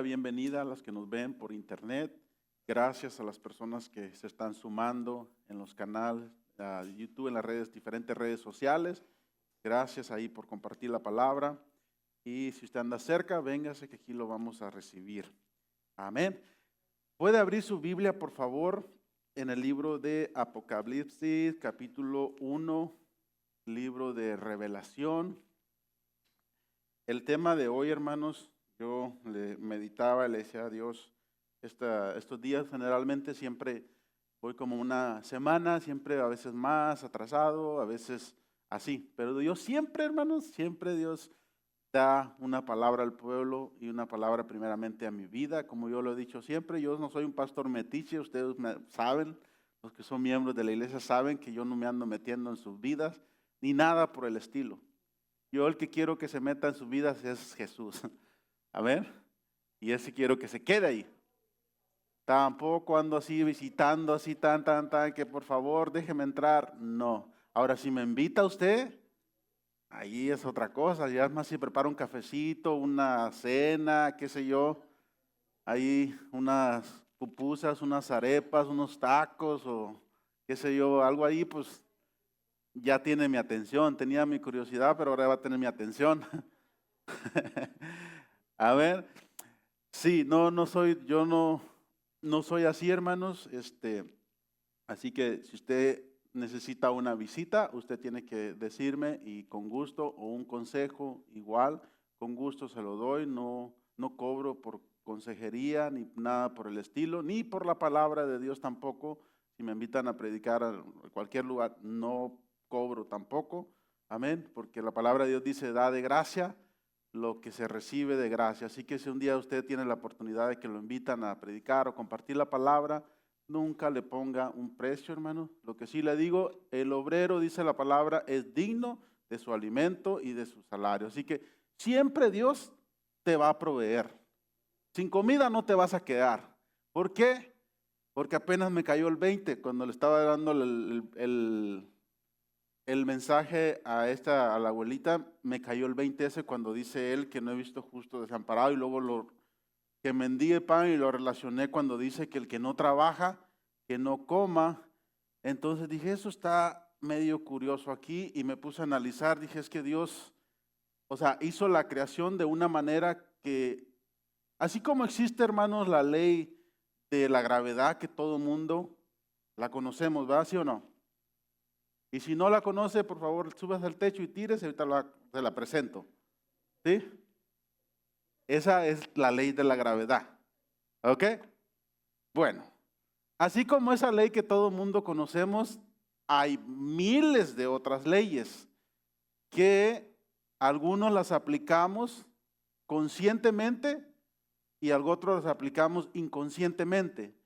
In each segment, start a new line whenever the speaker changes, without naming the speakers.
la bienvenida a las que nos ven por internet. Gracias a las personas que se están sumando en los canales de YouTube, en las diferentes redes sociales. Gracias ahí por compartir la palabra. Y si usted anda cerca, véngase que aquí lo vamos a recibir. Amén. ¿Puede abrir su Biblia, por favor, en el libro de Apocalipsis, capítulo 1, libro de Revelación? El tema de hoy, hermanos, yo le meditaba y le decía a Dios, estos días generalmente siempre voy como una semana, siempre a veces más atrasado, a veces así. Pero Dios siempre, hermanos, siempre Dios da una palabra al pueblo y una palabra primeramente a mi vida. Como yo lo he dicho siempre, yo no soy un pastor metiche, ustedes saben, los que son miembros de la iglesia saben que yo no me ando metiendo en sus vidas, ni nada por el estilo. Yo el que quiero que se meta en sus vidas es Jesús. A ver, y ese quiero que se quede ahí. Tampoco ando así visitando, así tan, que por favor déjeme entrar. No. Ahora, si me invita usted, ahí es otra cosa. Ya es más si prepara un cafecito, una cena, qué sé yo. Ahí unas pupusas, unas arepas, unos tacos o qué sé yo, algo ahí, pues ya tiene mi atención. Tenía mi curiosidad, pero ahora va a tener mi atención. A ver, sí, yo no soy así, hermanos. Así que si usted necesita una visita, usted tiene que decirme y con gusto, o un consejo igual, con gusto se lo doy. No cobro por consejería ni nada por el estilo, ni por la palabra de Dios tampoco. Si me invitan a predicar a cualquier lugar, no cobro tampoco. Amén, porque la palabra de Dios dice, da de gracia lo que se recibe de gracia. Así que si un día usted tiene la oportunidad de que lo invitan a predicar o compartir la palabra, nunca le ponga un precio, hermano. Lo que sí le digo, el obrero, dice la palabra, es digno de su alimento y de su salario. Así que siempre Dios te va a proveer. Sin comida no te vas a quedar. ¿Por qué? Porque apenas me cayó el 20 cuando le estaba dando el mensaje a la abuelita, me cayó el 20 ese cuando dice él que no he visto justo desamparado, y luego que mendigue pan, y lo relacioné cuando dice que el que no trabaja, que no coma. Entonces dije, eso está medio curioso aquí, y me puse a analizar. Dije, es que Dios, hizo la creación de una manera que, así como existe, hermanos, la ley de la gravedad que todo mundo la conocemos, ¿verdad? ¿Sí o no? Y si no la conoce, por favor, subas al techo y tírese, ahorita se la presento. ¿Sí? Esa es la ley de la gravedad. ¿Ok? Bueno, así como esa ley que todo mundo conocemos, hay miles de otras leyes que algunos las aplicamos conscientemente y otros las aplicamos inconscientemente.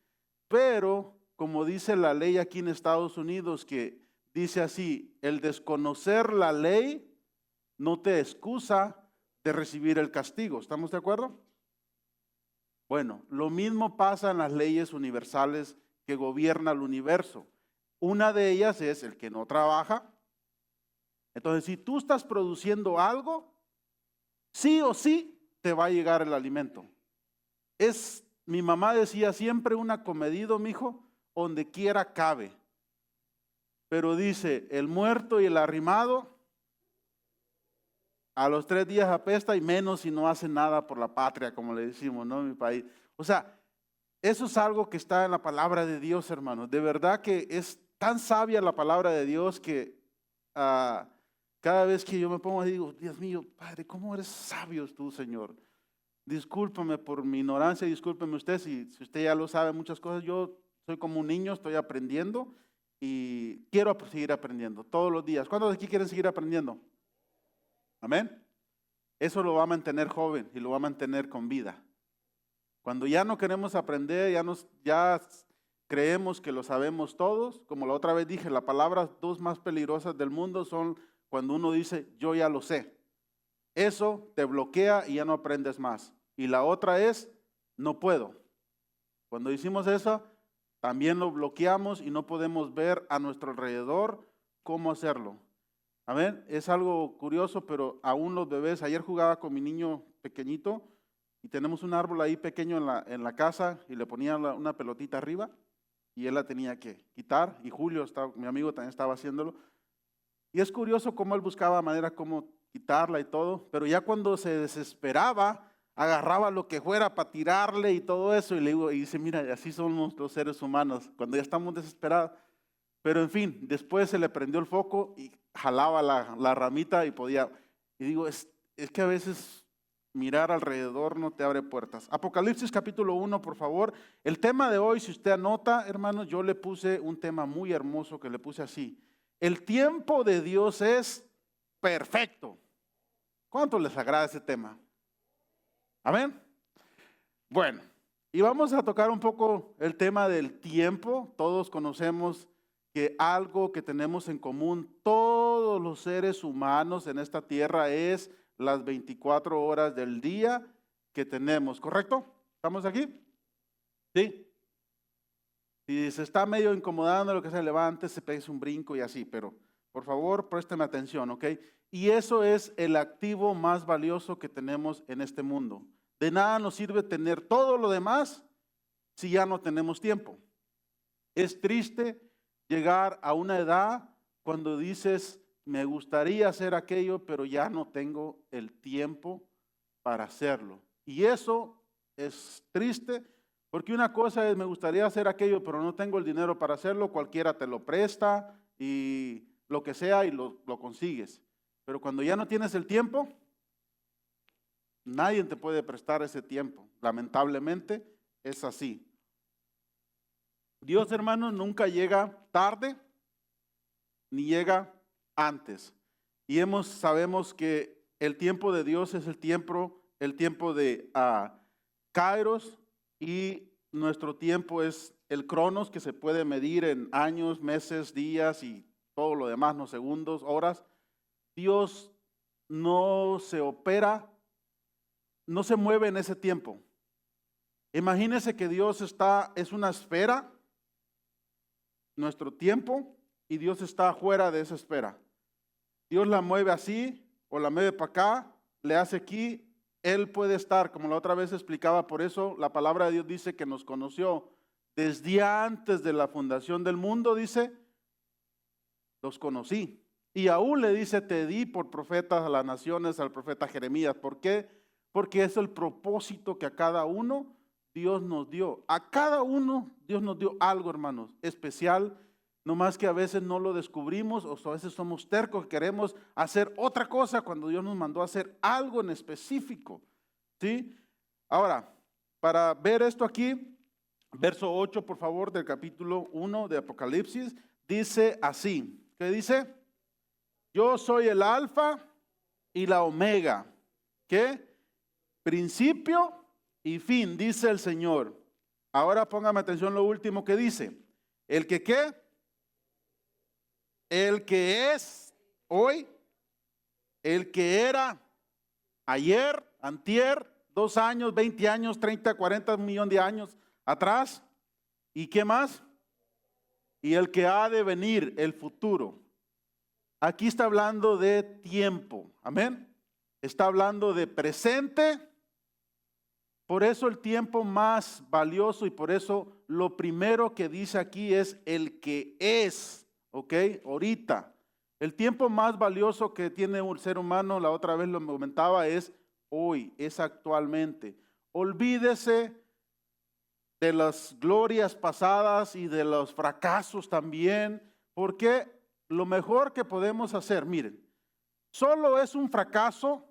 Pero, como dice la ley aquí en Estados Unidos, que dice así, el desconocer la ley no te excusa de recibir el castigo. ¿Estamos de acuerdo? Bueno, lo mismo pasa en las leyes universales que gobiernan el universo. Una de ellas es el que no trabaja. Entonces, si tú estás produciendo algo, sí o sí te va a llegar el alimento. Mi mamá decía siempre, un acomedido, mijo, donde quiera cabe. Pero dice, el muerto y el arrimado, a los 3 días apesta, y menos si no hace nada por la patria, como le decimos, ¿no? En mi país. Eso es algo que está en la palabra de Dios, hermanos. De verdad que es tan sabia la palabra de Dios que cada vez que yo me pongo y digo, Dios mío, Padre, ¿cómo eres sabio tú, Señor? Discúlpame por mi ignorancia, discúlpeme usted si usted ya lo sabe muchas cosas. Yo soy como un niño, estoy aprendiendo y quiero seguir aprendiendo todos los días. ¿Cuántos de aquí quieren seguir aprendiendo? Amén. Eso lo va a mantener joven y lo va a mantener con vida. Cuando ya no queremos aprender, ya creemos que lo sabemos todos. Como la otra vez dije, las palabras dos más peligrosas del mundo son cuando uno dice, yo ya lo sé. Eso te bloquea y ya no aprendes más. Y la otra es, no puedo. Cuando decimos eso, también lo bloqueamos y no podemos ver a nuestro alrededor cómo hacerlo. Amén. Es algo curioso, pero aún los bebés, ayer jugaba con mi niño pequeñito y tenemos un árbol ahí pequeño en la casa y le ponía una pelotita arriba y él la tenía que quitar y Julio, mi amigo, también estaba haciéndolo. Y es curioso cómo él buscaba manera cómo quitarla y todo, pero ya cuando se desesperaba, agarraba lo que fuera para tirarle y todo eso, y le digo, y dice, mira, así somos los seres humanos, cuando ya estamos desesperados. Pero en fin, después se le prendió el foco y jalaba la ramita y podía. Y digo, es que a veces mirar alrededor no te abre puertas. Apocalipsis capítulo 1, por favor. El tema de hoy, si usted anota, hermanos, yo le puse un tema muy hermoso que le puse así. El tiempo de Dios es perfecto. ¿Cuánto les agrada ese tema? Amén. Bueno, y vamos a tocar un poco el tema del tiempo. Todos conocemos que algo que tenemos en común todos los seres humanos en esta tierra es las 24 horas del día que tenemos, ¿correcto? ¿Estamos aquí? Sí. Si se está medio incomodando, lo que se levante, se pegue un brinco y así, pero por favor, présteme atención, ¿ok? Y eso es el activo más valioso que tenemos en este mundo. De nada nos sirve tener todo lo demás si ya no tenemos tiempo. Es triste llegar a una edad cuando dices, me gustaría hacer aquello, pero ya no tengo el tiempo para hacerlo. Y eso es triste, porque una cosa es, me gustaría hacer aquello, pero no tengo el dinero para hacerlo, cualquiera te lo presta y lo que sea y lo consigues. Pero cuando ya no tienes el tiempo, nadie te puede prestar ese tiempo. Lamentablemente es así. Dios, hermanos, nunca llega tarde ni llega antes. Y sabemos que el tiempo de Dios es el tiempo de Kairos, y nuestro tiempo es el Cronos, que se puede medir en años, meses, días y todo lo demás, no segundos, horas. Dios no se opera, no se mueve en ese tiempo. Imagínense que Dios es una esfera, nuestro tiempo, y Dios está fuera de esa esfera. Dios la mueve así o la mueve para acá, le hace aquí. Él puede estar, como la otra vez explicaba, por eso la palabra de Dios dice que nos conoció desde antes de la fundación del mundo, dice, los conocí. Y aún le dice, te di por profetas a las naciones, al profeta Jeremías. ¿Por qué? Porque es el propósito que a cada uno Dios nos dio. A cada uno Dios nos dio algo, hermanos, especial. No más que a veces no lo descubrimos, o a veces somos tercos, queremos hacer otra cosa cuando Dios nos mandó a hacer algo en específico. ¿Sí? Ahora, para ver esto aquí, verso 8, por favor, del capítulo 1 de Apocalipsis, dice así. ¿Qué dice? Yo soy el alfa y la omega. ¿Qué? Principio y fin, dice el Señor. Ahora póngame atención lo último que dice. El que ¿qué? El que es hoy, el que era ayer, antier, 2 años, 20 años, 30, 40 millones de años atrás. ¿Y qué más? Y el que ha de venir, el futuro. Aquí está hablando de tiempo. Amén. Está hablando de presente. Por eso el tiempo más valioso y por eso lo primero que dice aquí es el que es. ¿Ok? Ahorita. El tiempo más valioso que tiene un ser humano, la otra vez lo comentaba, es hoy, es actualmente. Olvídese de las glorias pasadas y de los fracasos también, porque lo mejor que podemos hacer, miren, solo es un fracaso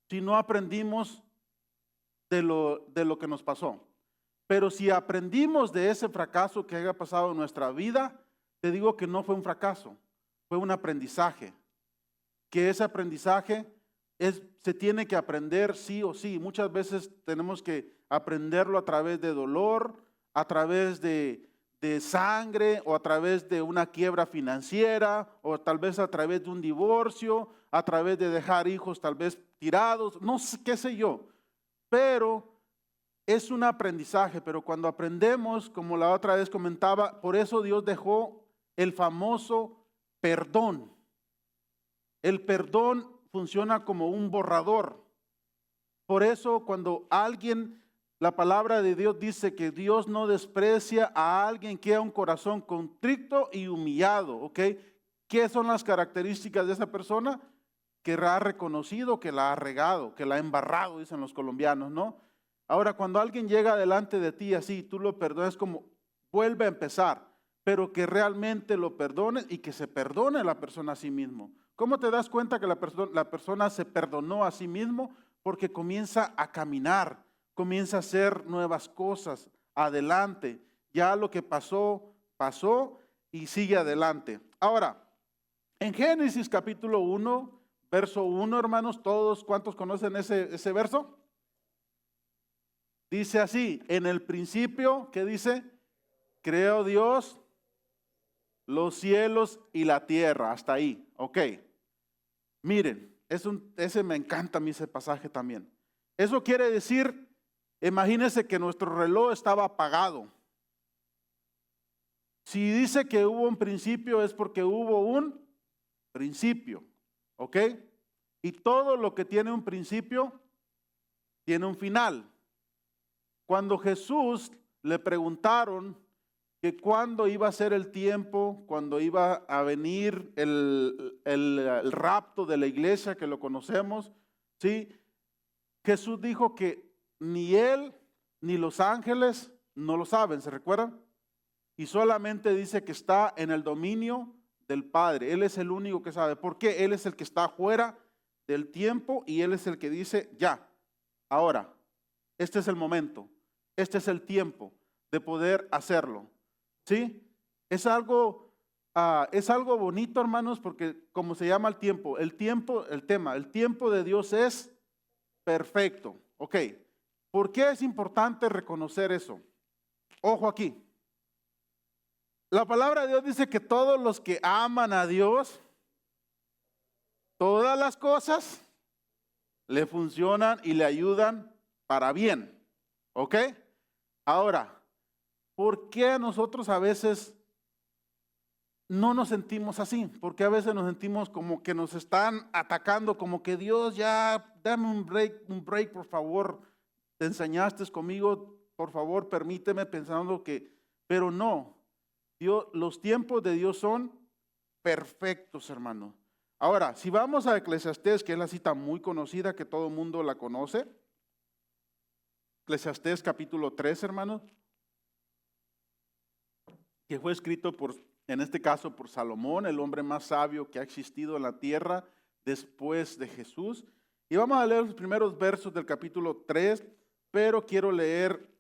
si no aprendimos de lo que nos pasó. Pero si aprendimos de ese fracaso que haya pasado en nuestra vida, te digo que no fue un fracaso, fue un aprendizaje. Que ese aprendizaje se tiene que aprender sí o sí. Muchas veces tenemos que aprenderlo a través de dolor, a través de sangre, o a través de una quiebra financiera, o tal vez a través de un divorcio, a través de dejar hijos tal vez tirados, no sé, qué sé yo. Pero es un aprendizaje, pero cuando aprendemos, como la otra vez comentaba, por eso Dios dejó el famoso perdón. El perdón funciona como un borrador. Por eso cuando la palabra de Dios dice que Dios no desprecia a alguien que ha un corazón contrito y humillado, ¿ok? ¿Qué son las características de esa persona? Que la ha reconocido, que la ha regado, que la ha embarrado, dicen los colombianos, ¿no? Ahora, cuando alguien llega delante de ti así, tú lo perdones como vuelve a empezar, pero que realmente lo perdones y que se perdone la persona a sí mismo. ¿Cómo te das cuenta que la persona se perdonó a sí mismo? Porque comienza a caminar, comienza a hacer nuevas cosas, adelante. Ya lo que pasó, pasó y sigue adelante. Ahora, en Génesis capítulo 1, verso 1, hermanos, todos, ¿cuántos conocen ese verso? Dice así, en el principio, ¿qué dice? Creó Dios los cielos y la tierra, hasta ahí, ok. Miren, ese me encanta a mí ese pasaje también. Eso quiere decir, imagínense que nuestro reloj estaba apagado. Si dice que hubo un principio es porque hubo un principio, ¿ok? Y todo lo que tiene un principio tiene un final. Cuando Jesús le preguntaron que cuándo iba a ser el tiempo, cuando iba a venir el rapto de la iglesia, que lo conocemos, ¿sí? Jesús dijo que ni él ni los ángeles no lo saben, ¿se recuerdan? Y solamente dice que está en el dominio del Padre. Él es el único que sabe. ¿Por qué? Él es el que está fuera del tiempo y Él es el que dice, ya, ahora, este es el momento, este es el tiempo de poder hacerlo. ¿Sí? Es algo bonito, hermanos, porque como se llama el tiempo, el tiempo de Dios es perfecto. Ok, ¿por qué es importante reconocer eso? Ojo aquí. La palabra de Dios dice que todos los que aman a Dios, todas las cosas le funcionan y le ayudan para bien. ¿Ok? Ahora, ¿por qué nosotros a veces no nos sentimos así? Porque a veces nos sentimos como que nos están atacando, como que Dios ya, dame un break, por favor. Te enseñaste conmigo, por favor, permíteme pensando que, pero no. Dios, los tiempos de Dios son perfectos, hermano. Ahora, si vamos a Eclesiastés, que es la cita muy conocida, que todo el mundo la conoce. Eclesiastés capítulo 3, hermano, que fue escrito en este caso por Salomón, el hombre más sabio que ha existido en la tierra después de Jesús. Y vamos a leer los primeros versos del capítulo 3, pero quiero leer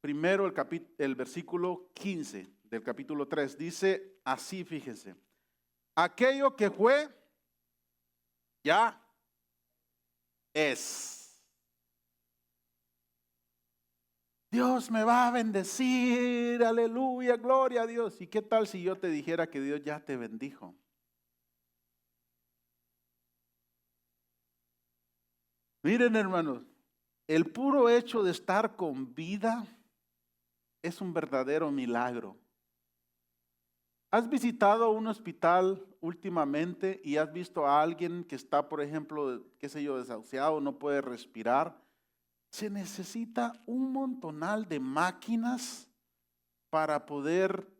primero el versículo 15 del capítulo 3. Dice así, fíjense, aquello que fue, ya es. Dios me va a bendecir, aleluya, gloria a Dios. ¿Y qué tal si yo te dijera que Dios ya te bendijo? Miren, hermanos, el puro hecho de estar con vida es un verdadero milagro. ¿Has visitado un hospital últimamente y has visto a alguien que está, por ejemplo, qué sé yo, desahuciado, no puede respirar? Se necesita un montonal de máquinas para poder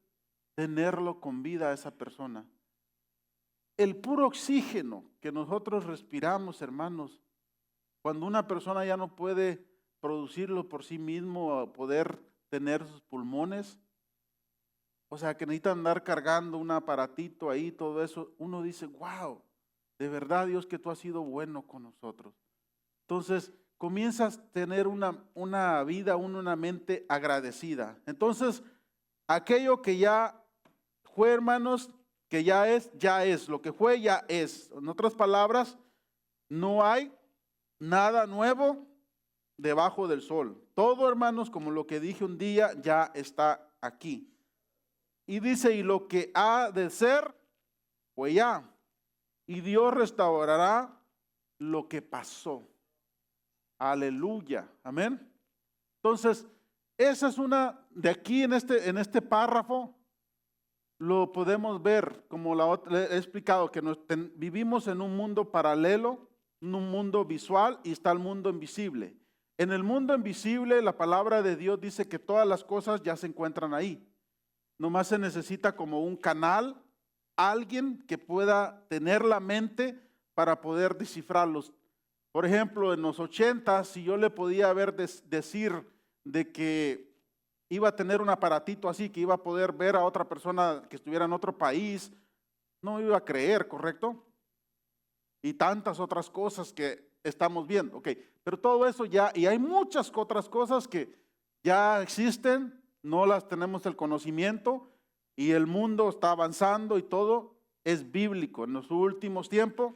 tenerlo con vida a esa persona. El puro oxígeno que nosotros respiramos, hermanos, cuando una persona ya no puede producirlo por sí mismo o poder tener sus pulmones, o sea, que necesitan andar cargando un aparatito ahí, todo eso, uno dice, wow, de verdad Dios que tú has sido bueno con nosotros. Entonces, comienzas a tener una vida, una mente agradecida. Entonces, aquello que ya fue, hermanos, que ya es. Lo que fue, ya es. En otras palabras, no hay nada nuevo debajo del sol. Todo, hermanos, como lo que dije un día, ya está aquí. Y dice, y lo que ha de ser, pues ya. Y Dios restaurará lo que pasó. Aleluya. Amén. Entonces, esa es una, de aquí en este párrafo, lo podemos ver, como he explicado, que vivimos en un mundo paralelo, un mundo visual y está el mundo invisible. En el mundo invisible, la palabra de Dios dice que todas las cosas ya se encuentran ahí. Nomás se necesita como un canal, alguien que pueda tener la mente para poder descifrarlos. Por ejemplo, en los 80, si yo le podía decir de que iba a tener un aparatito así, que iba a poder ver a otra persona que estuviera en otro país, no iba a creer, ¿correcto? Y tantas otras cosas que estamos viendo, ok. Pero todo eso ya, y hay muchas otras cosas que ya existen, no las tenemos el conocimiento y el mundo está avanzando y todo es bíblico. En los últimos tiempos,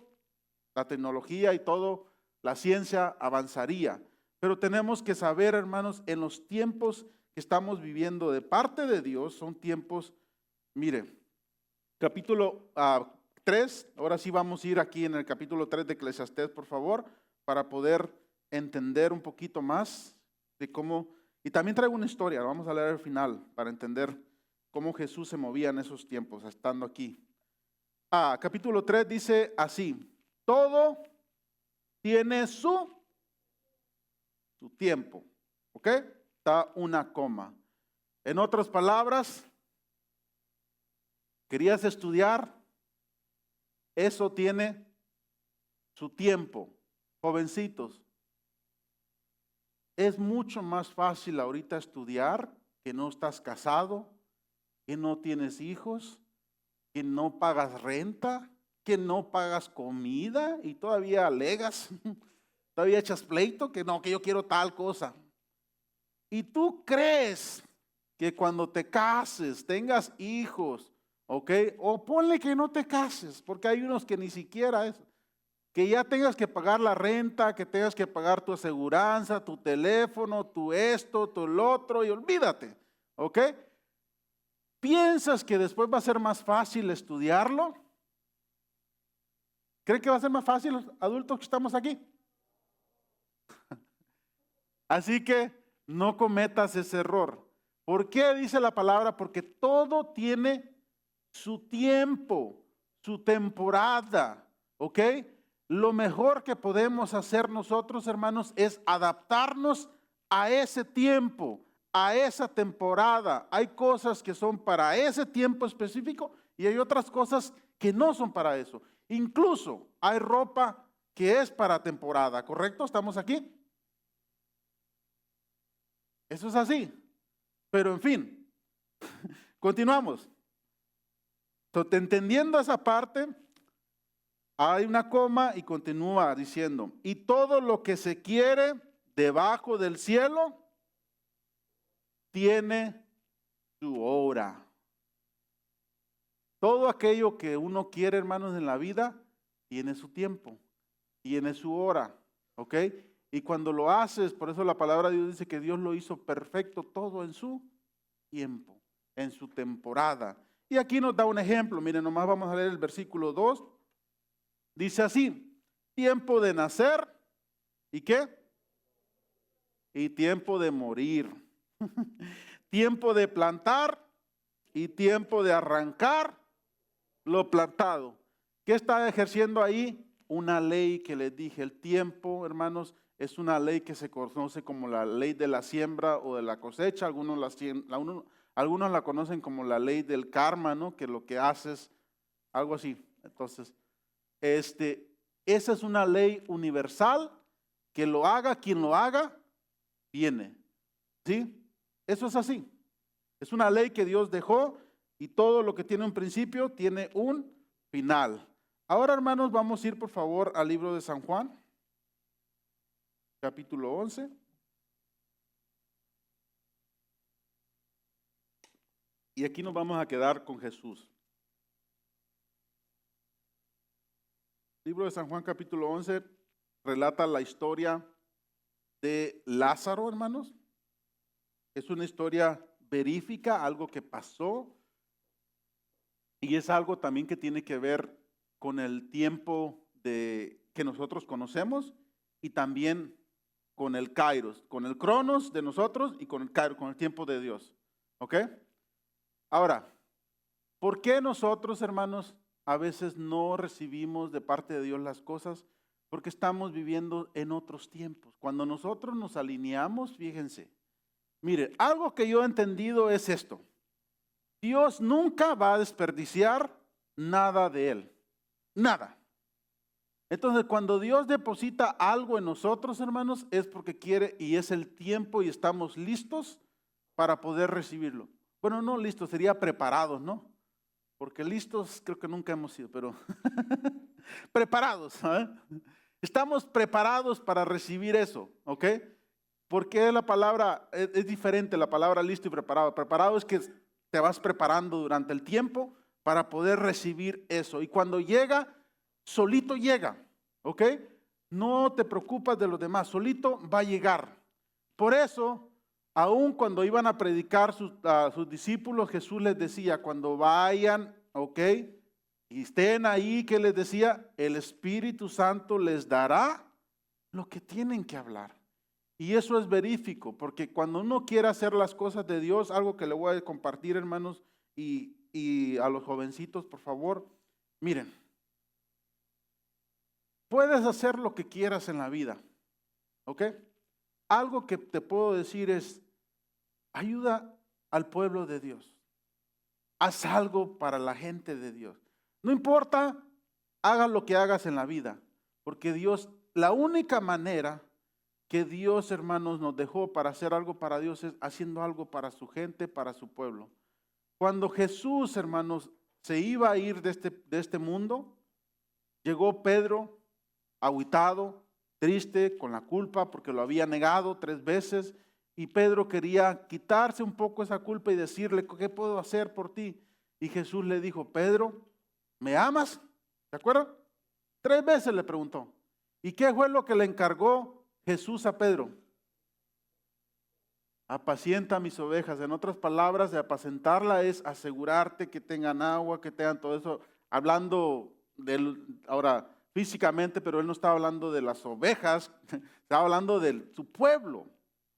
la tecnología y todo, la ciencia avanzaría. Pero tenemos que saber, hermanos, en los tiempos que estamos viviendo de parte de Dios, son tiempos, mire, capítulo 3, ahora sí vamos a ir aquí en el capítulo 3 de Eclesiastés, por favor, para poder entender un poquito más de cómo, y también traigo una historia, vamos a leer al final para entender cómo Jesús se movía en esos tiempos, estando aquí. Capítulo 3 dice así: todo tiene su tiempo, ¿ok? Está una coma. En otras palabras, ¿querías estudiar? Eso tiene su tiempo. Jovencitos, es mucho más fácil ahorita estudiar, que no estás casado, que no tienes hijos, que no pagas renta, que no pagas comida y todavía alegas, todavía echas pleito, que no, que yo quiero tal cosa. Y tú crees que cuando te cases, tengas hijos, ¿ok? O ponle que no te cases, porque hay unos que ni siquiera eso. Que ya tengas que pagar la renta, que tengas que pagar tu aseguranza, tu teléfono, tu esto, tu el otro, y olvídate, ¿ok? ¿Piensas que después va a ser más fácil estudiarlo? ¿Cree que va a ser más fácil los adultos que estamos aquí? Así que no cometas ese error. ¿Por qué dice la palabra? Porque todo tiene su tiempo, su temporada, ¿ok? Lo mejor que podemos hacer nosotros, hermanos, es adaptarnos a ese tiempo, a esa temporada. Hay cosas que son para ese tiempo específico y hay otras cosas que no son para eso. Incluso hay ropa que es para temporada, ¿correcto? ¿Estamos aquí? Eso es así. Pero en fin, continuamos. Entonces, entendiendo esa parte, hay una coma y continúa diciendo: y todo lo que se quiere debajo del cielo tiene su hora. Todo aquello que uno quiere, hermanos, en la vida, tiene su tiempo, tiene su hora, ¿ok? Y cuando lo haces, por eso la palabra de Dios dice que Dios lo hizo perfecto todo en su tiempo, en su temporada. Y aquí nos da un ejemplo, miren, nomás vamos a leer el versículo 2. Dice así: tiempo de nacer, ¿y qué? Y tiempo de morir. Tiempo de plantar y tiempo de arrancar lo plantado. ¿Qué está ejerciendo ahí? Una ley que les dije. El tiempo, hermanos, es una ley que se conoce como la ley de la siembra o de la cosecha. Algunos la conocen como la ley del karma, ¿no? Que lo que haces, algo así. Entonces, esa es una ley universal, que lo haga quien lo haga, viene. ¿Sí? Eso es así. Es una ley que Dios dejó y todo lo que tiene un principio tiene un final. Ahora, hermanos, vamos a ir por favor al libro de San Juan, capítulo 11. Y aquí nos vamos a quedar con Jesús. Libro de San Juan, capítulo 11, relata la historia de Lázaro, hermanos. Es una historia verífica, algo que pasó, y es algo también que tiene que ver con el tiempo que nosotros conocemos y también con el Kairos, con el Cronos de nosotros y con el Kairos, con el tiempo de Dios. ¿Ok? Ahora, ¿por qué nosotros, hermanos, a veces no recibimos de parte de Dios las cosas? porque estamos viviendo en otros tiempos. Cuando nosotros nos alineamos, fíjense, mire, algo que yo he entendido es esto. Dios nunca va a desperdiciar nada de Él, nada. Entonces, cuando Dios deposita algo en nosotros, hermanos, es porque quiere y es el tiempo y estamos listos para poder recibirlo. Bueno, no listos, sería preparados, ¿no? Porque listos creo que nunca hemos sido, pero preparados, ¿eh? Estamos preparados para recibir eso, ¿ok? Porque la palabra es diferente, la palabra listo y preparado. Preparado es que te vas preparando durante el tiempo para poder recibir eso. Y cuando llega, solito llega, ¿ok? No te preocupas de los demás, solito va a llegar. Por eso, aun cuando iban a predicar a sus discípulos, Jesús les decía, cuando vayan, ¿ok? Y estén ahí, ¿qué les decía? El Espíritu Santo les dará lo que tienen que hablar. Y eso es verífico, porque cuando uno quiere hacer las cosas de Dios, algo que le voy a compartir, hermanos, y a los jovencitos, por favor, miren, puedes hacer lo que quieras en la vida, ¿ok? Algo que te puedo decir es, ayuda al pueblo de Dios. Haz algo para la gente de Dios. No importa, haga lo que hagas en la vida, porque Dios, la única manera que Dios, hermanos, nos dejó para hacer algo para Dios es haciendo algo para su gente, para su pueblo. Cuando Jesús, hermanos, se iba a ir de este mundo, llegó Pedro, agüitado, triste, con la culpa, porque lo había negado 3 veces, y Pedro quería quitarse un poco esa culpa y decirle, ¿qué puedo hacer por ti? Y Jesús le dijo, Pedro, ¿me amas? ¿Se acuerdan? 3 veces le preguntó. ¿Y qué fue lo que le encargó Jesús a Pedro? Apacienta mis ovejas. En otras palabras, de apacentarla es asegurarte que tengan agua, que tengan todo eso. Hablando ahora físicamente, pero él no estaba hablando de las ovejas, estaba hablando de su pueblo.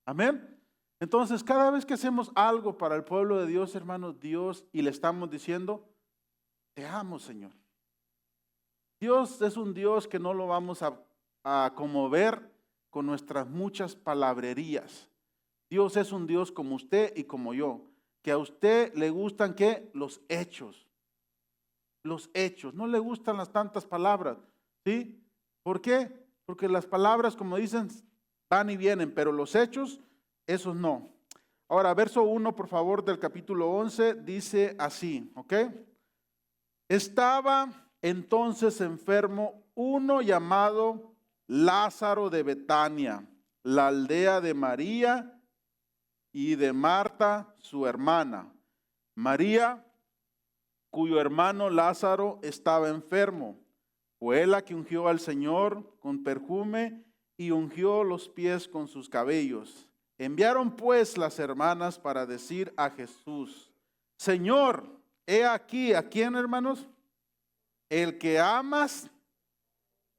Amén. Entonces, cada vez que hacemos algo para el pueblo de Dios, hermanos, Dios, y le estamos diciendo, te amo, Señor. Dios es un Dios que no lo vamos a conmover con nuestras muchas palabrerías. Dios es un Dios como usted y como yo, que a usted le gustan, ¿qué? Los hechos. Los hechos, no le gustan las tantas palabras, ¿sí? ¿Por qué? Porque las palabras, como dicen, van y vienen, pero los hechos, esos no. Ahora, verso 1, por favor, del capítulo 11, dice así, ¿ok? Estaba entonces enfermo uno llamado Lázaro de Betania, la aldea de María y de Marta, su hermana. María, cuyo hermano Lázaro estaba enfermo, fue la que ungió al Señor con perfume y ungió los pies con sus cabellos. Enviaron pues las hermanas para decir a Jesús, Señor, he aquí, ¿a quién, hermanos? El que amas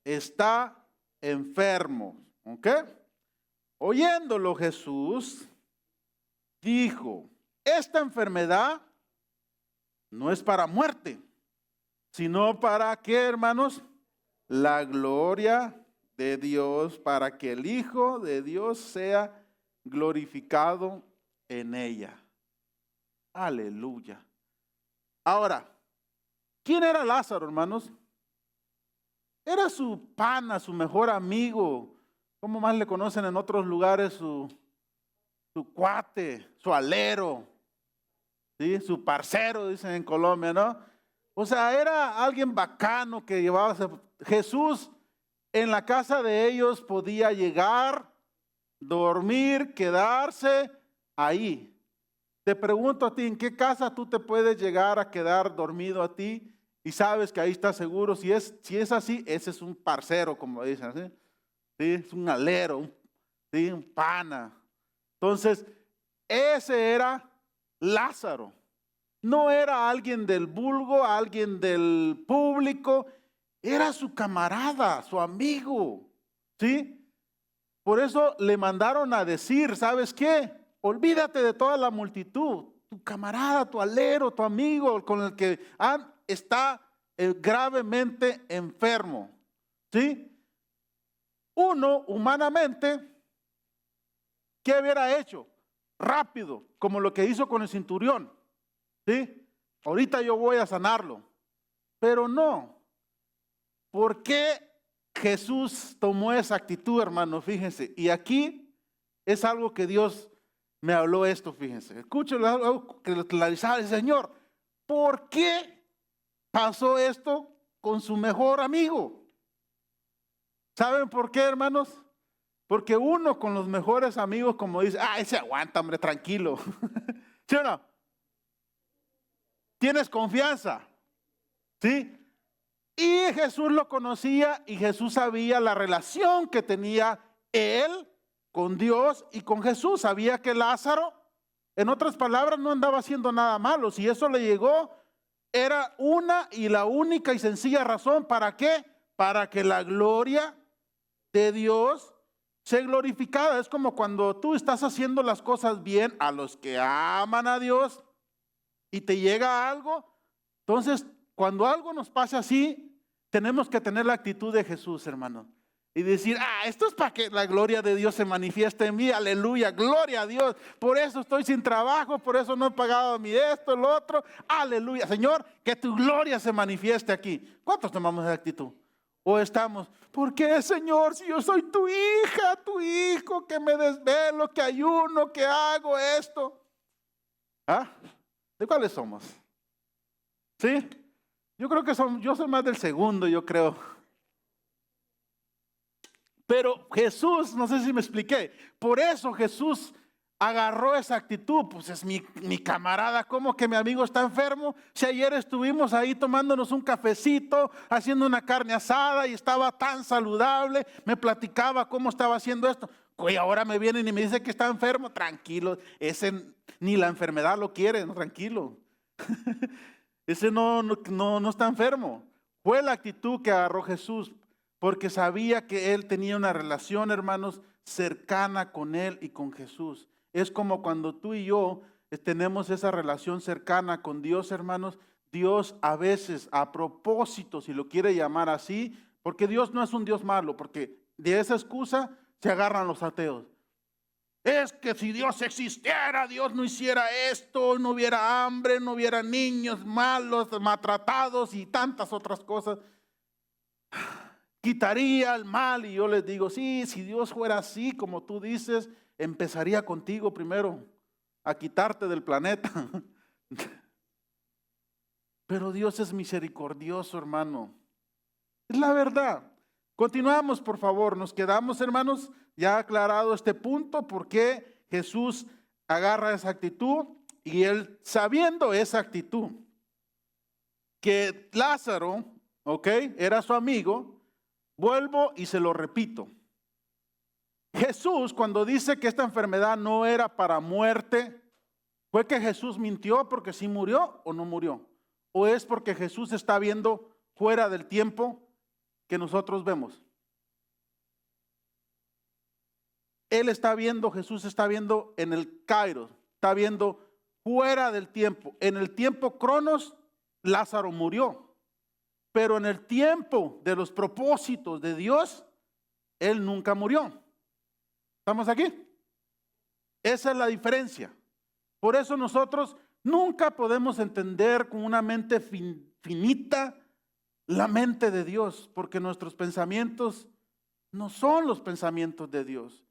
está enfermo. ¿Ok? Oyéndolo Jesús dijo, esta enfermedad no es para muerte, sino para ¿qué, hermanos? La gloria de Dios, para que el Hijo de Dios sea glorificado en ella. Aleluya. Ahora, ¿quién era Lázaro, hermanos? Era su pana, su mejor amigo. ¿Cómo más le conocen en otros lugares? Su cuate, su alero, ¿sí? Su parcero, dicen en Colombia, ¿no? O sea, era alguien bacano que llevaba. Jesús en la casa de ellos podía llegar, dormir, quedarse ahí. Te pregunto a ti, ¿en qué casa tú te puedes llegar a quedar dormido a ti y sabes que ahí estás seguro? Si es así, ese es un parcero, como dicen, ¿sí? ¿Sí? Es un alero, ¿sí? Un pana. Entonces, ese era Lázaro. No era alguien del vulgo, alguien del público, era su camarada, su amigo, ¿sí? Por eso le mandaron a decir, ¿sabes qué? Olvídate de toda la multitud, tu camarada, tu alero, tu amigo con el que está gravemente enfermo, ¿sí? Uno, humanamente, ¿qué hubiera hecho? Rápido, como lo que hizo con el centurión. ¿Sí? Ahorita yo voy a sanarlo. Pero no. ¿Por qué Jesús tomó esa actitud, hermano? Fíjense. Y aquí es algo que Dios me habló esto, fíjense. Escúchenlo, algo que lo clarizaba el Señor. ¿Por qué pasó esto con su mejor amigo? ¿Saben por qué, hermanos? Porque uno con los mejores amigos, como dice, ese aguanta, hombre, tranquilo. ¿Sí o no? Tienes confianza. ¿Sí? Y Jesús lo conocía y Jesús sabía la relación que tenía él con Dios y con Jesús. Sabía que Lázaro, en otras palabras, no andaba haciendo nada malo. Si eso le llegó, era una y la única y sencilla razón. ¿Para qué? Para que la gloria de Dios sea glorificada. Es como cuando tú estás haciendo las cosas bien a los que aman a Dios y te llega algo. Entonces, cuando algo nos pasa así, tenemos que tener la actitud de Jesús, hermano. Y decir, esto es para que la gloria de Dios se manifieste en mí, aleluya, gloria a Dios. Por eso estoy sin trabajo, por eso no he pagado mi esto, lo otro, aleluya. Señor, que tu gloria se manifieste aquí. ¿Cuántos tomamos esa actitud? O estamos, ¿por qué, Señor, si yo soy tu hija, tu hijo, que me desvelo, que ayuno, que hago esto? ¿De cuáles somos? ¿Sí? Yo creo que yo soy más del segundo, yo creo. Pero Jesús, no sé si me expliqué, por eso Jesús agarró esa actitud. Pues es mi camarada, ¿cómo que mi amigo está enfermo? Si ayer estuvimos ahí tomándonos un cafecito, haciendo una carne asada y estaba tan saludable, me platicaba cómo estaba haciendo esto. Y ahora me vienen y me dicen que está enfermo. Tranquilo, ese ni la enfermedad lo quiere, no, tranquilo. Ese no está enfermo. Fue la actitud que agarró Jesús, porque sabía que él tenía una relación, hermanos, cercana con él y con Jesús. Es como cuando tú y yo tenemos esa relación cercana con Dios, hermanos. Dios a veces, a propósito, si lo quiere llamar así, porque Dios no es un Dios malo, porque de esa excusa se agarran los ateos. Es que si Dios existiera, Dios no hiciera esto, no hubiera hambre, no hubiera niños malos, maltratados y tantas otras cosas. Quitaría el mal. Y yo les digo, sí, si Dios fuera así como tú dices, empezaría contigo primero a quitarte del planeta. Pero Dios es misericordioso, hermano. Es la verdad. Continuamos, por favor. Nos quedamos, hermanos, ya aclarado este punto, por qué Jesús agarra esa actitud. Y él, sabiendo esa actitud, que Lázaro, era su amigo, vuelvo y se lo repito. Jesús, cuando dice que esta enfermedad no era para muerte, ¿fue que Jesús mintió porque sí murió o no murió? ¿O es porque Jesús está viendo fuera del tiempo que nosotros vemos? Él está viendo, Jesús está viendo en el Kairos, está viendo fuera del tiempo. En el tiempo Cronos, Lázaro murió. Pero en el tiempo de los propósitos de Dios, él nunca murió. ¿Estamos aquí? Esa es la diferencia. Por eso nosotros nunca podemos entender con una mente finita la mente de Dios, porque nuestros pensamientos no son los pensamientos de Dios.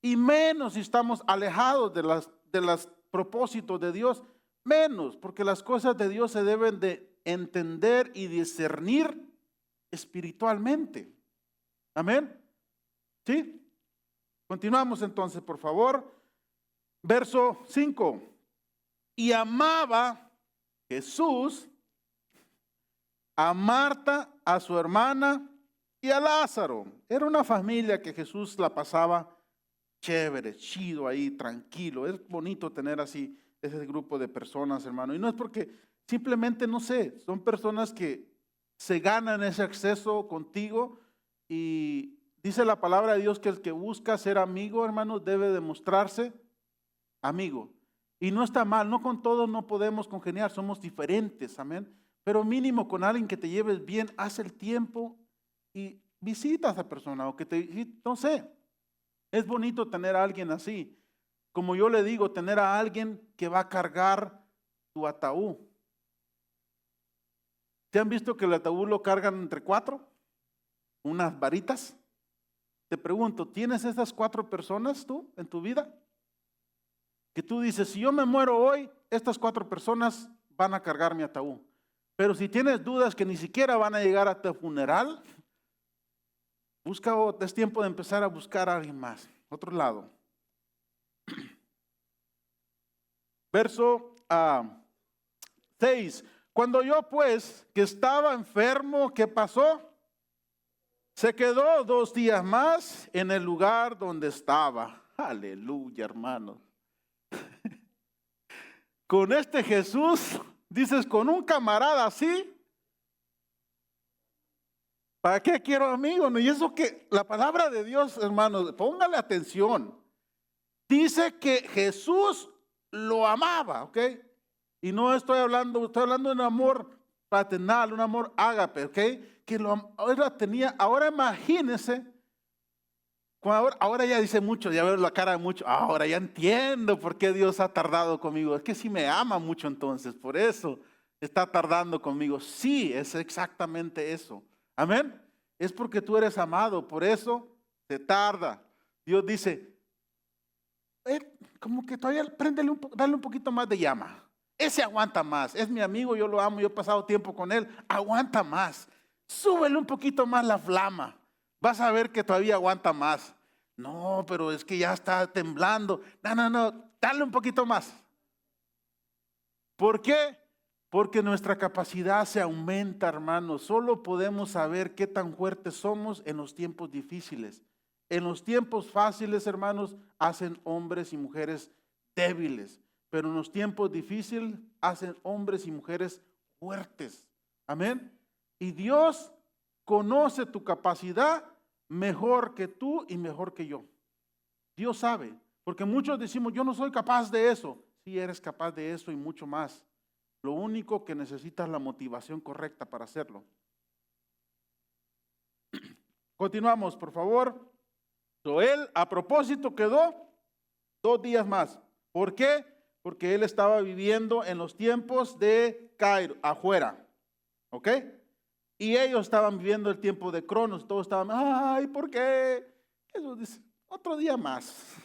Y menos si estamos alejados de los propósitos de Dios, menos, porque las cosas de Dios se deben de entender y discernir espiritualmente. Amén. ¿Sí? Continuamos entonces, por favor. Verso 5. Y amaba Jesús a Marta, a su hermana y a Lázaro. Era una familia que Jesús la pasaba chévere, chido ahí, tranquilo. Es bonito tener así ese grupo de personas, hermano. Y no es porque simplemente, no sé, son personas que se ganan ese acceso contigo. Y dice la palabra de Dios que el que busca ser amigo, hermano, debe demostrarse amigo. Y no está mal, no con todos no podemos congeniar, somos diferentes, amén. Pero mínimo con alguien que te lleves bien, haz el tiempo y visita a esa persona o que no sé. Es bonito tener a alguien así. Como yo le digo, tener a alguien que va a cargar tu ataúd. ¿Te han visto que el ataúd lo cargan entre 4? Unas varitas. Te pregunto, ¿tienes esas 4 personas tú en tu vida? Que tú dices, si yo me muero hoy, estas 4 personas van a cargar mi ataúd. Pero si tienes dudas que ni siquiera van a llegar a tu funeral, es tiempo de empezar a buscar a alguien más. Otro lado. Verso 6. Cuando yo pues, que estaba enfermo, ¿qué pasó? Se quedó 2 días más en el lugar donde estaba. Aleluya, hermanos. Con este Jesús, dices, con un camarada así, ¿para qué quiero amigos? Y eso que la palabra de Dios, hermanos, póngale atención. Dice que Jesús lo amaba, ¿ok? Y no estoy hablando de un amor paternal, un amor ágape, ¿ok? Que ahora tenía, ahora imagínense, ahora ya dice mucho, ya veo la cara de mucho, ahora ya entiendo por qué Dios ha tardado conmigo. Es que sí me ama mucho entonces, por eso está tardando conmigo. Sí, es exactamente eso. Amén. Es porque tú eres amado, por eso te tarda. Dios dice, como que todavía dale un poquito más de llama. Ese aguanta más, es mi amigo, yo lo amo, yo he pasado tiempo con él, aguanta más. Súbele un poquito más la flama, vas a ver que todavía aguanta más. No, pero es que ya está temblando. No, dale un poquito más. ¿Por qué? Porque nuestra capacidad se aumenta, hermanos. Solo podemos saber qué tan fuertes somos en los tiempos difíciles. En los tiempos fáciles, hermanos, hacen hombres y mujeres débiles. Pero en los tiempos difíciles hacen hombres y mujeres fuertes. Amén. Y Dios conoce tu capacidad mejor que tú y mejor que yo. Dios sabe. Porque muchos decimos, yo no soy capaz de eso. Sí, eres capaz de eso y mucho más. Lo único que necesitas es la motivación correcta para hacerlo. Continuamos, por favor. Él, a propósito, quedó 2 días más. ¿Por qué? Porque él estaba viviendo en los tiempos de Cairo, afuera. ¿Ok? Y ellos estaban viviendo el tiempo de Cronos. Todos estaban, ay, ¿por qué? Jesús dice, otro día más.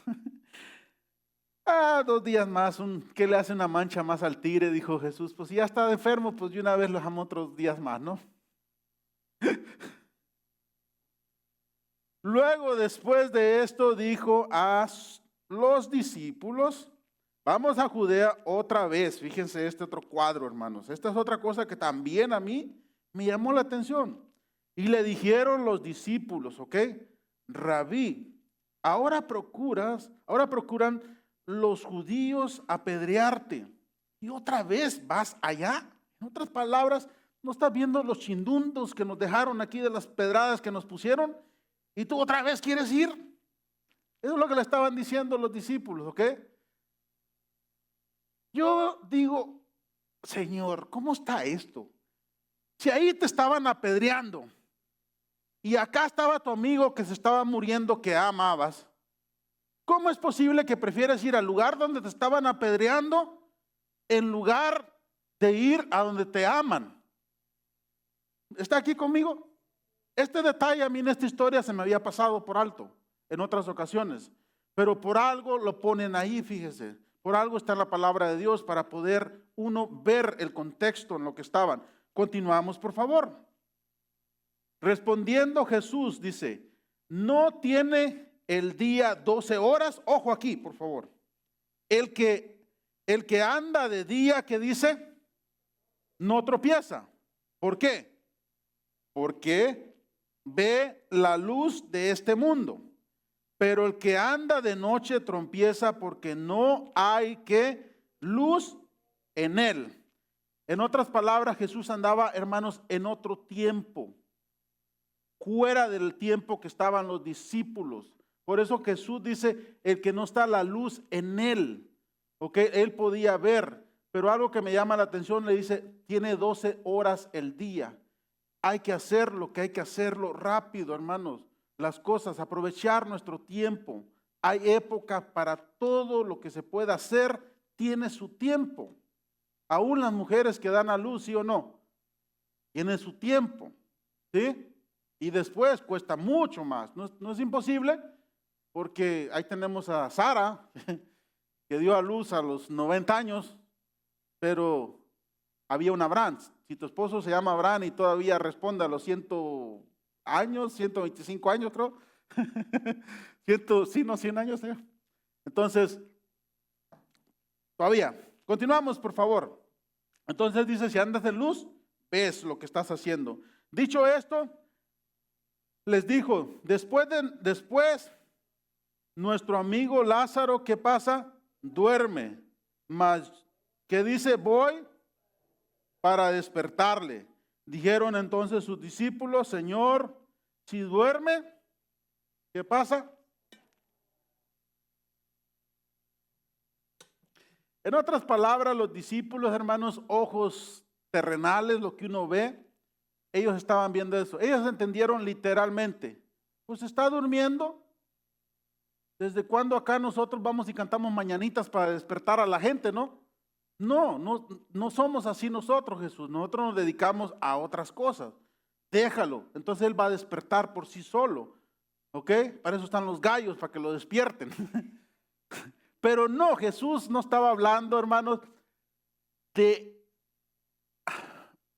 2 días más, ¿qué le hace una mancha más al tigre? Dijo Jesús, pues si ya está enfermo, pues yo una vez lo dejamos otros días más, ¿no? Luego, después de esto, dijo a los discípulos, vamos a Judea otra vez. Fíjense este otro cuadro, hermanos. Esta es otra cosa que también a mí me llamó la atención. Y le dijeron los discípulos, ¿ok? Rabí, ahora procuran los judíos apedrearte. Y otra vez vas allá. En otras palabras, ¿no estás viendo los chindundos que nos dejaron aquí de las pedradas que nos pusieron? ¿Y tú otra vez quieres ir? Eso es lo que le estaban diciendo los discípulos, ¿ok? Yo digo, Señor, ¿cómo está esto? Si ahí te estaban apedreando y acá estaba tu amigo que se estaba muriendo que amabas, ¿cómo es posible que prefieres ir al lugar donde te estaban apedreando en lugar de ir a donde te aman? ¿Está aquí conmigo? Este detalle a mí en esta historia se me había pasado por alto en otras ocasiones, pero por algo lo ponen ahí, fíjese. Por algo está en la palabra de Dios para poder uno ver el contexto en lo que estaban. Continuamos, por favor. Respondiendo Jesús dice, ¿no tiene el día 12 horas? Ojo aquí, por favor. El que anda de día, ¿qué dice? No tropieza. ¿Por qué? Porque ve la luz de este mundo. Pero el que anda de noche tropieza porque no hay luz en él. En otras palabras, Jesús andaba, hermanos, en otro tiempo, fuera del tiempo que estaban los discípulos. Por eso Jesús dice, el que no está la luz en él, ¿ok? Él podía ver, pero algo que me llama la atención, le dice, tiene 12 horas el día. hay que hacer lo que hay que hacerlo rápido, hermanos. Las cosas, aprovechar nuestro tiempo. Hay época para todo lo que se pueda hacer, tiene su tiempo. Aún las mujeres que dan a luz, ¿sí o no? Tienen su tiempo, ¿sí? Y después cuesta mucho más. No es imposible, porque ahí tenemos a Sara, que dio a luz a los 90 años, pero había un Abraham. Si tu esposo se llama Abraham y todavía responde a los 100 años, 125 años creo, 100 años. Entonces, todavía. Continuamos, por favor. Entonces dice, si andas en luz, ves lo que estás haciendo. Dicho esto, les dijo, después nuestro amigo Lázaro, ¿qué pasa? Duerme. Mas, ¿qué dice? Voy para despertarle. Dijeron entonces sus discípulos, Señor, si duerme, ¿qué pasa? En otras palabras, los discípulos, hermanos, ojos terrenales, lo que uno ve, ellos estaban viendo eso. Ellos entendieron literalmente, pues está durmiendo. ¿Desde cuándo acá nosotros vamos y cantamos mañanitas para despertar a la gente, no? No somos así nosotros, Jesús. Nosotros nos dedicamos a otras cosas. Déjalo. Entonces Él va a despertar por sí solo. ¿Ok? Para eso están los gallos, para que lo despierten. Pero no, Jesús no estaba hablando, hermanos, de...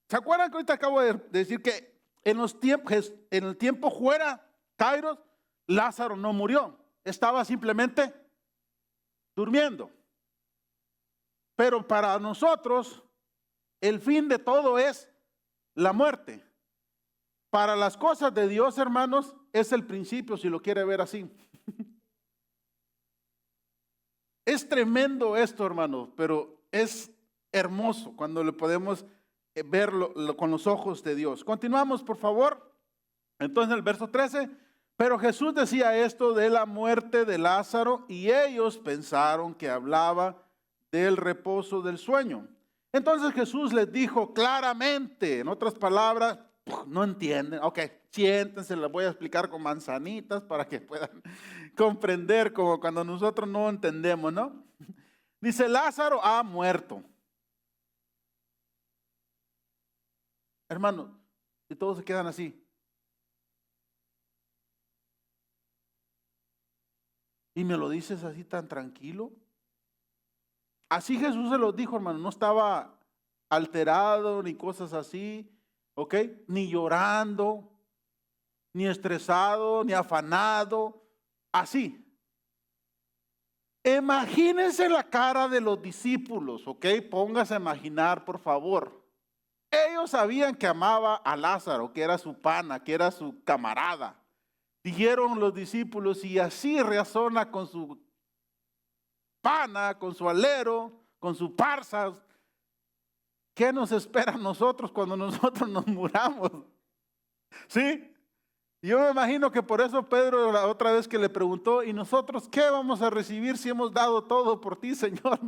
¿Se acuerdan que ahorita acabo de decir que en el tiempo fuera, Kairos, Lázaro no murió? Estaba simplemente durmiendo. Pero para nosotros, el fin de todo es la muerte. Para las cosas de Dios, hermanos, es el principio, si lo quiere ver así. Es tremendo esto, hermanos, pero es hermoso cuando lo podemos verlo con los ojos de Dios. Continuamos, por favor. Entonces, el verso 13. Pero Jesús decía esto de la muerte de Lázaro y ellos pensaron que hablaba del reposo del sueño. Entonces Jesús les dijo claramente, en otras palabras, no entienden, ok, siéntense, les voy a explicar con manzanitas para que puedan comprender como cuando nosotros no entendemos, ¿no? Dice, Lázaro ha muerto. Hermano, y todos se quedan así. Y me lo dices así tan tranquilo. Así Jesús se los dijo, hermano, no estaba alterado ni cosas así, ¿ok? Ni llorando, ni estresado, ni afanado, así. Imagínense la cara de los discípulos, ¿ok? Póngase a imaginar, por favor. Ellos sabían que amaba a Lázaro, que era su pana, que era su camarada. Dijeron los discípulos, y así razona con su pana, con su alero, con su parza. ¿Qué nos espera a nosotros cuando nosotros nos muramos? ¿Sí? Yo me imagino que por eso Pedro la otra vez que le preguntó, ¿y nosotros qué vamos a recibir si hemos dado todo por ti, Señor?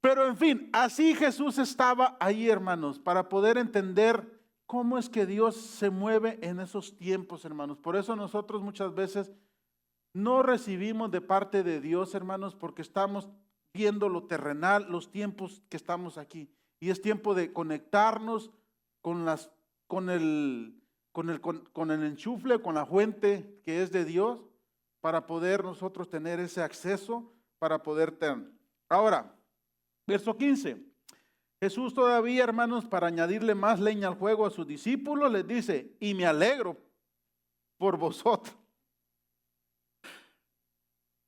Pero en fin, así Jesús estaba ahí, hermanos, para poder entender cómo es que Dios se mueve en esos tiempos, hermanos. Por eso nosotros muchas veces no recibimos de parte de Dios, hermanos, porque estamos viendo lo terrenal, los tiempos que estamos aquí. Y es tiempo de conectarnos con el enchufle, con la fuente que es de Dios, para poder nosotros tener ese acceso, para poder tener. Ahora, verso 15. Jesús todavía, hermanos, para añadirle más leña al fuego a sus discípulos, les dice, y me alegro por vosotros.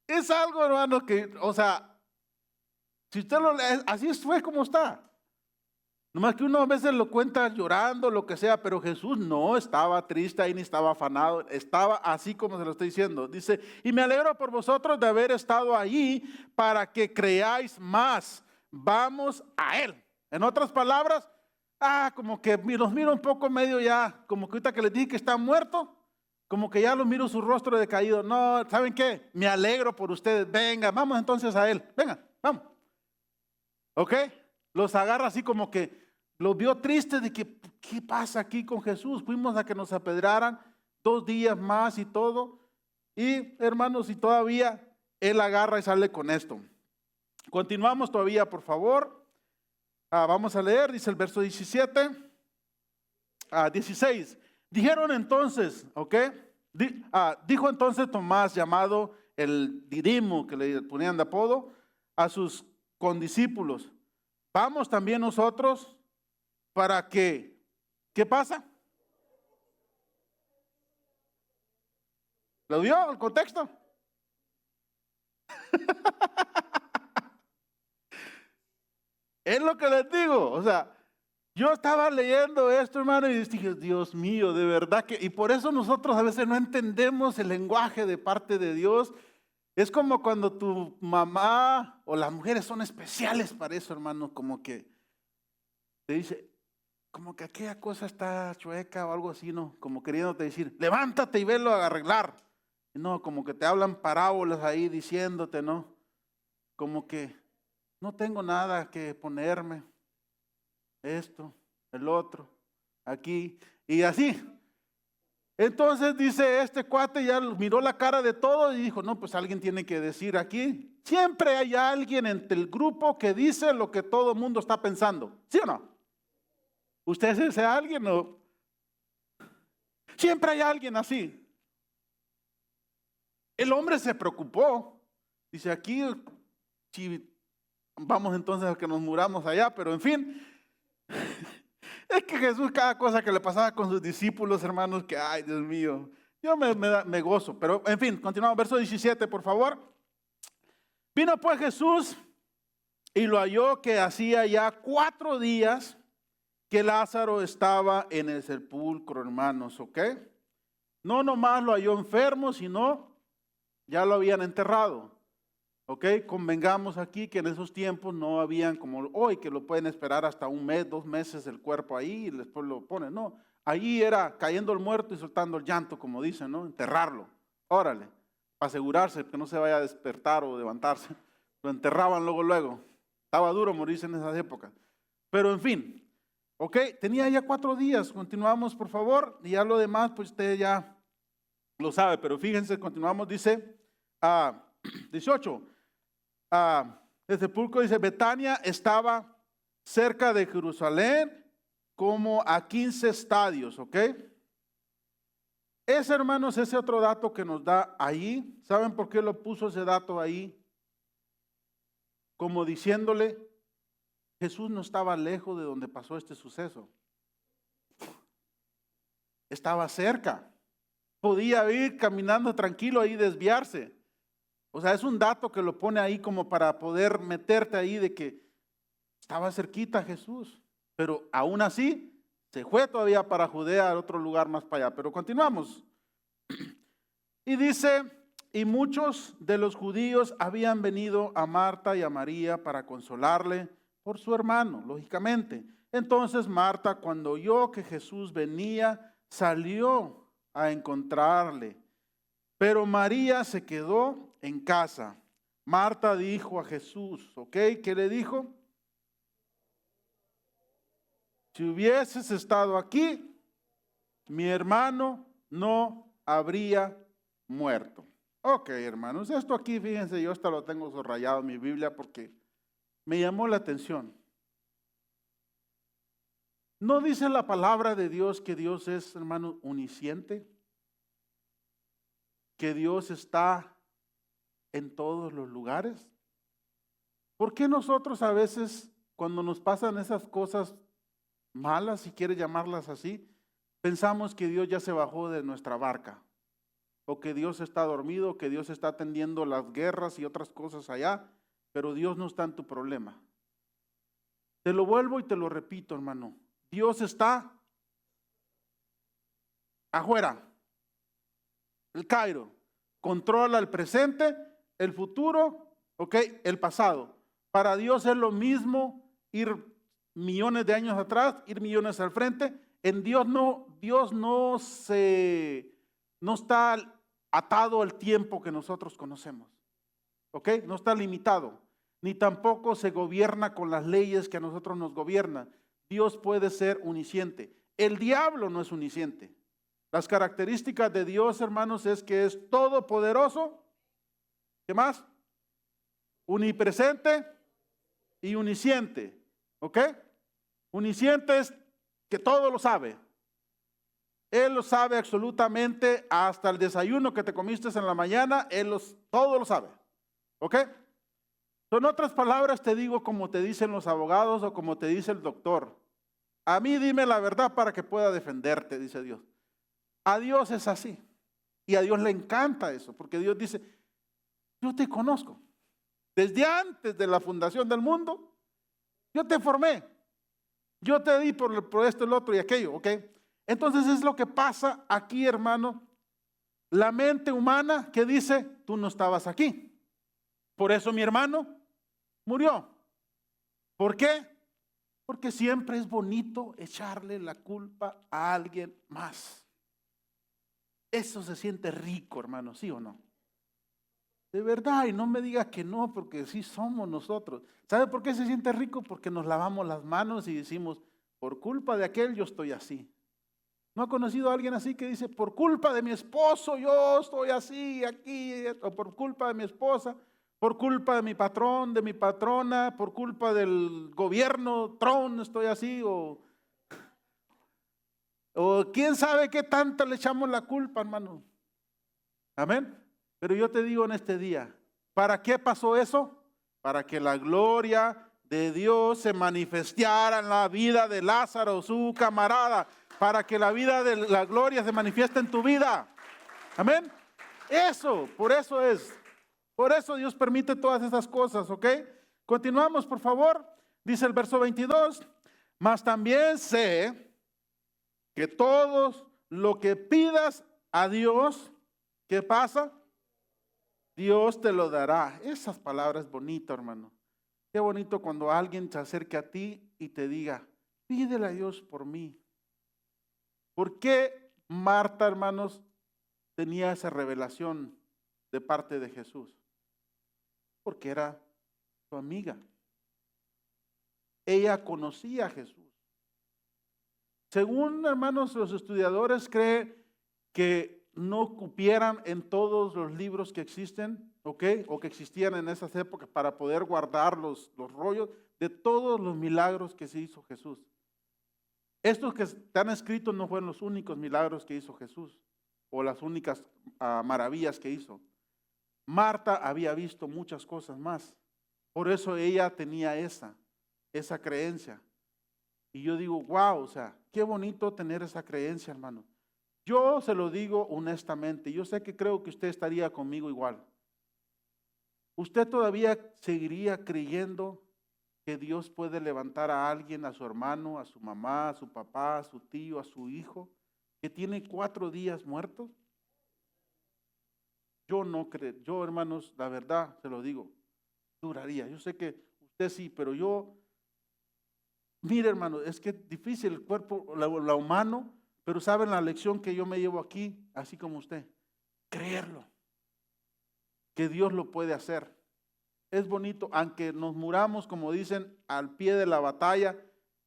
Es algo, hermano, que, o sea, si usted lo lee, así fue como está. Nomás que uno a veces lo cuenta llorando, lo que sea, pero Jesús no estaba triste ahí ni estaba afanado, estaba así como se lo estoy diciendo. Dice, y me alegro por vosotros de haber estado allí para que creáis más. Vamos a Él. En otras palabras, como que los miro un poco medio ya, como que ahorita que les dije que está muerto, como que ya los miro su rostro decaído. No, ¿saben qué? Me alegro por ustedes. Venga, vamos entonces a Él. Venga, vamos. ¿Ok? Los agarra así como que, lo vio triste de que, ¿qué pasa aquí con Jesús? Fuimos a que nos apedrearan 2 días más y todo. Y hermanos, y todavía él agarra y sale con esto. Continuamos todavía, por favor. Vamos a leer, dice el verso 17 a 16. Dijeron entonces, ¿ok? Dijo entonces Tomás, llamado el Didimo, que le ponían de apodo, a sus condiscípulos. Vamos también nosotros para que, ¿qué pasa? ¿Lo vio el contexto? Es lo que les digo, o sea, yo estaba leyendo esto, hermano, y dije, Dios mío, de verdad que, y por eso nosotros a veces no entendemos el lenguaje de parte de Dios. Es como cuando tu mamá o las mujeres son especiales para eso, hermano, como que te dice, como que aquella cosa está chueca o algo así, ¿no? Como queriéndote decir, levántate y velo a arreglar. No, como que te hablan parábolas ahí diciéndote, ¿no? Como que no tengo nada que ponerme, esto, el otro, aquí, y así. Entonces dice este cuate, ya miró la cara de todos y dijo, no, pues alguien tiene que decir aquí. Siempre hay alguien entre el grupo que dice lo que todo el mundo está pensando, ¿sí o no? ¿Usted es ese alguien o? Siempre hay alguien así. El hombre se preocupó. Dice, aquí, si vamos entonces a que nos muramos allá, pero en fin. Es que Jesús, cada cosa que le pasaba con sus discípulos, hermanos, que, ay, Dios mío, yo me gozo. Pero, en fin, continuamos, verso 17, por favor. Vino pues Jesús y lo halló que hacía ya 4 días que Lázaro estaba en el sepulcro, hermanos, ¿ok? No nomás lo halló enfermo, sino ya lo habían enterrado. ¿Ok? Convengamos aquí que en esos tiempos no habían como hoy, que lo pueden esperar hasta 1 mes, 2 meses el cuerpo ahí y después lo ponen. No, allí era cayendo el muerto y soltando el llanto, como dicen, ¿no? Enterrarlo. Órale, para asegurarse que no se vaya a despertar o levantarse. Lo enterraban luego. Estaba duro morirse en esas épocas. Pero en fin, ¿ok? Tenía ya 4 días. Continuamos, por favor. Y ya lo demás, pues usted ya lo sabe. Pero fíjense, continuamos, dice 18. El sepulcro, dice, Betania estaba cerca de Jerusalén como a 15 estadios, ¿ok? Ese, hermanos, ese otro dato que nos da ahí, ¿saben por qué lo puso ese dato ahí? Como diciéndole, Jesús no estaba lejos de donde pasó este suceso. Estaba cerca. Podía ir caminando tranquilo ahí, desviarse. O sea, es un dato que lo pone ahí como para poder meterte ahí de que estaba cerquita Jesús. Pero aún así, se fue todavía para Judea, a otro lugar más para allá. Pero continuamos. Y dice, y muchos de los judíos habían venido a Marta y a María para consolarle por su hermano, lógicamente. Entonces Marta, cuando oyó que Jesús venía, salió a encontrarle. Pero María se quedó en casa. Marta dijo a Jesús, ¿ok? ¿Qué le dijo? Si hubieses estado aquí, mi hermano no habría muerto. Ok, hermanos, esto aquí, fíjense, yo hasta lo tengo subrayado en mi Biblia porque me llamó la atención. ¿No dice la palabra de Dios que Dios es, hermano, omnisciente? Que Dios está en todos los lugares. ¿Por qué nosotros a veces, cuando nos pasan esas cosas malas, si quiere llamarlas así, pensamos que Dios ya se bajó de nuestra barca? O que Dios está dormido, que Dios está atendiendo las guerras y otras cosas allá, pero Dios no está en tu problema. Te lo vuelvo y te lo repito, hermano. Dios está afuera. El Cairo controla el presente, el futuro, ¿ok? El pasado. Para Dios es lo mismo ir millones de años atrás, ir millones al frente. En Dios no está atado al tiempo que nosotros conocemos, ¿ok? No está limitado, ni tampoco se gobierna con las leyes que a nosotros nos gobiernan. Dios puede ser omnisciente. El diablo no es omnisciente. Las características de Dios, hermanos, es que es todopoderoso. ¿Qué más? Omnipresente y omnisciente. ¿Ok? Omnisciente es que todo lo sabe. Él lo sabe absolutamente, hasta el desayuno que te comiste en la mañana, todo lo sabe. ¿Ok? En otras palabras te digo como te dicen los abogados o como te dice el doctor. A mí dime la verdad para que pueda defenderte, dice Dios. A Dios es así. Y a Dios le encanta eso, porque Dios dice, yo te conozco. Desde antes de la fundación del mundo, yo te formé. Yo te di por esto, el otro y aquello, ¿ok? Entonces es lo que pasa aquí, hermano. La mente humana que dice, tú no estabas aquí. Por eso mi hermano murió. ¿Por qué? Porque siempre es bonito echarle la culpa a alguien más. Eso se siente rico, hermano, ¿sí o no? De verdad, y no me diga que no, porque sí somos nosotros. ¿Sabe por qué se siente rico? Porque nos lavamos las manos y decimos, por culpa de aquel yo estoy así. ¿No ha conocido a alguien así que dice, por culpa de mi esposo yo estoy así, aquí, o por culpa de mi esposa, por culpa de mi patrón, de mi patrona, por culpa del gobierno, Trump, estoy así, o quién sabe qué tanto le echamos la culpa, hermano? Amén. Pero yo te digo en este día, ¿para qué pasó eso? Para que la gloria de Dios se manifestara en la vida de Lázaro, su camarada, para que la vida de la gloria se manifieste en tu vida. Amén. Eso, por eso es. Por eso Dios permite todas esas cosas, ¿ok? Continuamos, por favor. Dice el verso 22, mas también sé que todo lo que pidas a Dios, ¿qué pasa? Dios te lo dará. Esas palabras bonitas, hermano. Qué bonito cuando alguien se acerque a ti y te diga, pídele a Dios por mí. ¿Por qué Marta, hermanos, tenía esa revelación de parte de Jesús? Porque era su amiga. Ella conocía a Jesús. Según, hermanos, los estudiadores creen que no cupieran en todos los libros que existen, ¿ok? O que existían en esas épocas para poder guardar los rollos de todos los milagros que se hizo Jesús. Estos que están escritos no fueron los únicos milagros que hizo Jesús o las únicas maravillas que hizo. Marta había visto muchas cosas más. Por eso ella tenía esa creencia. Y yo digo, wow, o sea, qué bonito tener esa creencia, hermano. Yo se lo digo honestamente, yo sé que creo que usted estaría conmigo igual. ¿Usted todavía seguiría creyendo que Dios puede levantar a alguien, a su hermano, a su mamá, a su papá, a su tío, a su hijo, que tiene 4 días muertos? Yo no creo, yo, hermanos, la verdad se lo digo, duraría. Yo sé que usted sí, pero yo, mire, hermano, es que es difícil el cuerpo, la humano, pero saben la lección que yo me llevo aquí, así como usted, creerlo, que Dios lo puede hacer. Es bonito, aunque nos muramos, como dicen, al pie de la batalla,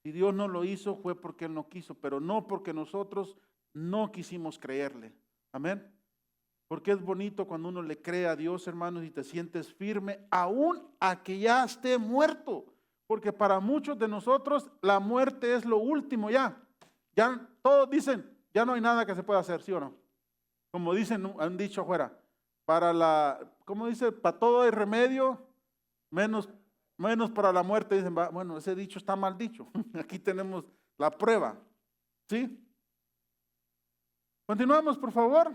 si Dios no lo hizo fue porque Él no quiso, pero no porque nosotros no quisimos creerle. Amén. Porque es bonito cuando uno le cree a Dios, hermanos, y te sientes firme, aún a que ya esté muerto. Porque para muchos de nosotros la muerte es lo último ya. Ya todos dicen, ya no hay nada que se pueda hacer, ¿sí o no? Como dicen, han dicho afuera, ¿cómo dice? Para todo hay remedio, menos para la muerte. Dicen, bueno, ese dicho está mal dicho. Aquí tenemos la prueba, ¿sí? Continuamos, por favor.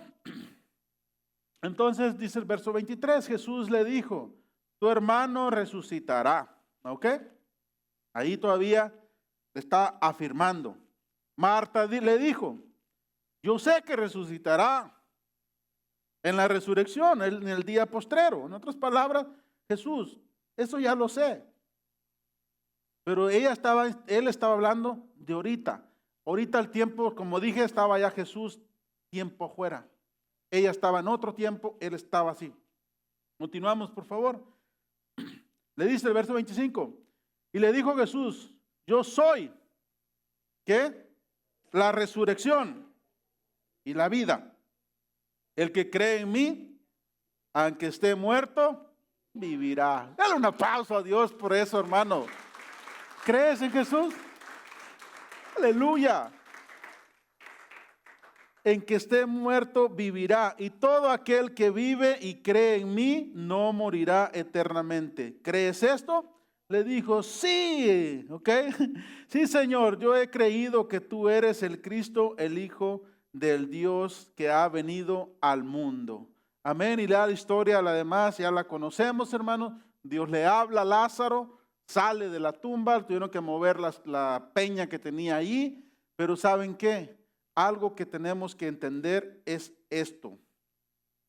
Entonces dice el verso 23, Jesús le dijo, tu hermano resucitará, ¿ok? Ahí todavía está afirmando. Marta le dijo, yo sé que resucitará en la resurrección, en el día postrero. En otras palabras, Jesús, eso ya lo sé. Pero él estaba hablando de ahorita. Ahorita el tiempo, como dije, estaba ya Jesús tiempo fuera. Ella estaba en otro tiempo, él estaba así. Continuamos, por favor. Le dice el verso 25. Y le dijo Jesús, yo soy ¿qué? La resurrección y la vida. El que cree en mí, aunque esté muerto, vivirá. Dale un aplauso a Dios por eso, hermano. ¿Crees en Jesús? Aleluya. En que esté muerto, vivirá. Y todo aquel que vive y cree en mí, no morirá eternamente. ¿Crees esto? Le dijo, sí, ¿ok? Sí, Señor, yo he creído que tú eres el Cristo, el Hijo del Dios que ha venido al mundo. Amén. Y la historia, la demás, ya la conocemos, hermanos. Dios le habla a Lázaro, sale de la tumba, tuvieron que mover la peña que tenía allí, pero ¿saben qué? Algo que tenemos que entender es esto.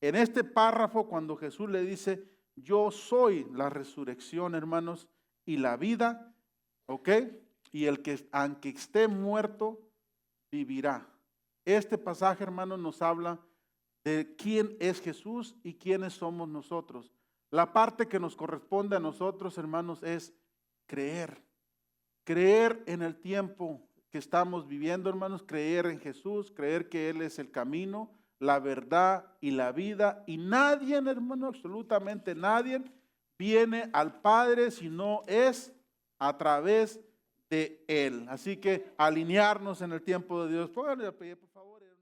En este párrafo, cuando Jesús le dice, yo soy la resurrección, hermanos, y la vida, ¿ok? Y el que, aunque esté muerto, vivirá. Este pasaje, hermanos, nos habla de quién es Jesús y quiénes somos nosotros. La parte que nos corresponde a nosotros, hermanos, es creer. Creer en el tiempo que estamos viviendo, hermanos, creer en Jesús, creer que Él es el camino, la verdad y la vida. Y nadie, hermano, absolutamente nadie, viene al Padre si no es a través de Él. Así que alinearnos en el tiempo de Dios. Pónganle a pie, por favor.